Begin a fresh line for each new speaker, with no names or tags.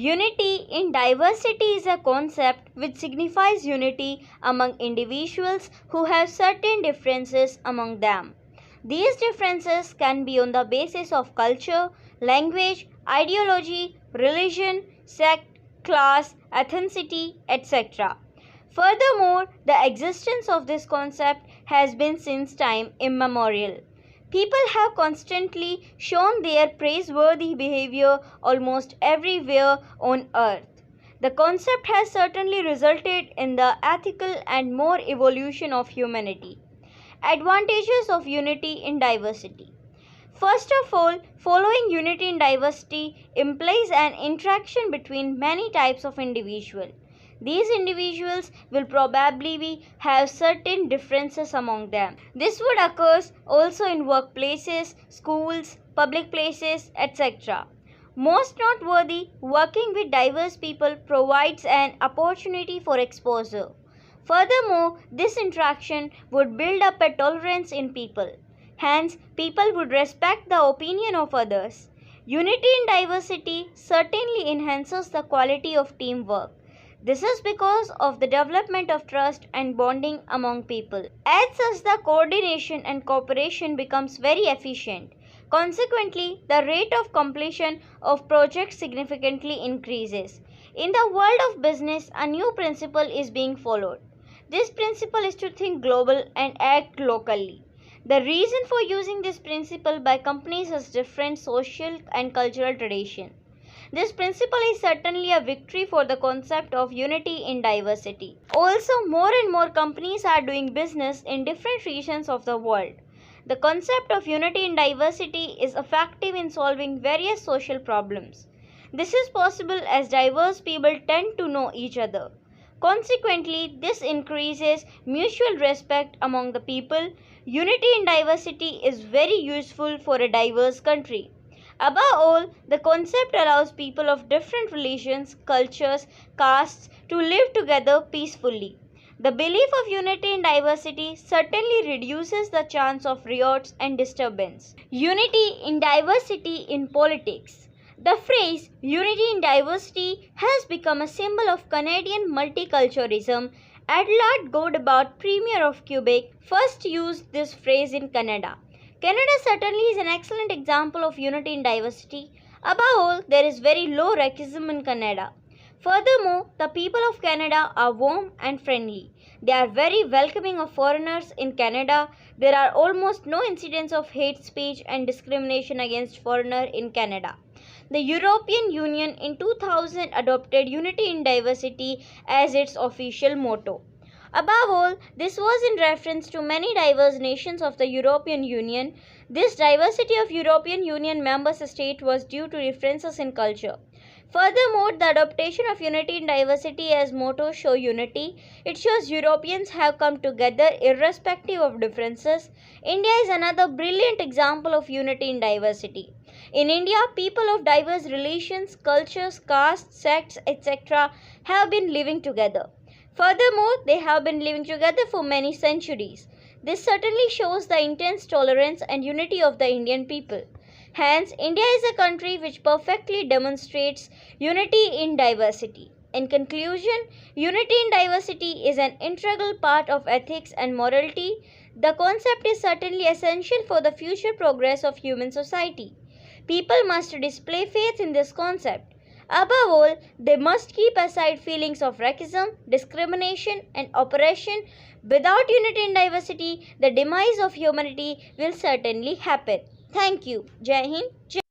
Unity in diversity is a concept which signifies unity among individuals who have certain differences among them. These differences can be on the basis of culture, language, ideology, religion, sect, class, ethnicity, etc. Furthermore, the existence of this concept has been since time immemorial. People have constantly shown their praiseworthy behavior almost everywhere on earth. The concept has certainly resulted in the ethical and more evolution of humanity. Advantages of unity in diversity. First of all, following unity in diversity implies an interaction between many types of individuals. These individuals will probably have certain differences among them. This would occur also in workplaces, schools, public places, etc. Most noteworthy, working with diverse people provides an opportunity for exposure. Furthermore, this interaction would build up a tolerance in people. Hence, people would respect the opinion of others. Unity in diversity certainly enhances the quality of teamwork. This is because of the development of trust and bonding among people. As such, the coordination and cooperation becomes very efficient. Consequently, the rate of completion of projects significantly increases. In the world of business, a new principle is being followed. This principle is to think global and act locally. The reason for using this principle by companies is different social and cultural traditions. This principle is certainly a victory for the concept of unity in diversity. Also, more and more companies are doing business in different regions of the world. The concept of unity in diversity is effective in solving various social problems. This is possible as diverse people tend to know each other. Consequently, this increases mutual respect among the people. Unity in diversity is very useful for a diverse country. Above all, the concept allows people of different religions, cultures, castes to live together peacefully. The belief of unity in diversity certainly reduces the chance of riots and disturbance. Unity in diversity in politics. The phrase unity in diversity has become a symbol of Canadian multiculturalism. Adelaide Godebert, Premier of Quebec, first used this phrase in Canada. Canada certainly is an excellent example of unity in diversity. Above all, there is very low racism in Canada. Furthermore, the people of Canada are warm and friendly. They are very welcoming of foreigners in Canada. There are almost no incidents of hate speech and discrimination against foreigners in Canada. The European Union in 2000 adopted unity in diversity as its official motto. Above all, this was in reference to many diverse nations of the European Union. This diversity of European Union member states was due to differences in culture. Furthermore, the adoption of unity in diversity as motto shows unity. It shows Europeans have come together irrespective of differences. India is another brilliant example of unity in diversity. In India, people of diverse religions, cultures, castes, sects, etc. have been living together. Furthermore, they have been living together for many centuries. This certainly shows the intense tolerance and unity of the Indian people. Hence, India is a country which perfectly demonstrates unity in diversity. In conclusion, unity in diversity is an integral part of ethics and morality. The concept is certainly essential for the future progress of human society. People must display faith in this concept. Above all, they must keep aside feelings of racism, discrimination, and oppression. Without unity in diversity, the demise of humanity will certainly happen. Thank you. Jai Hind.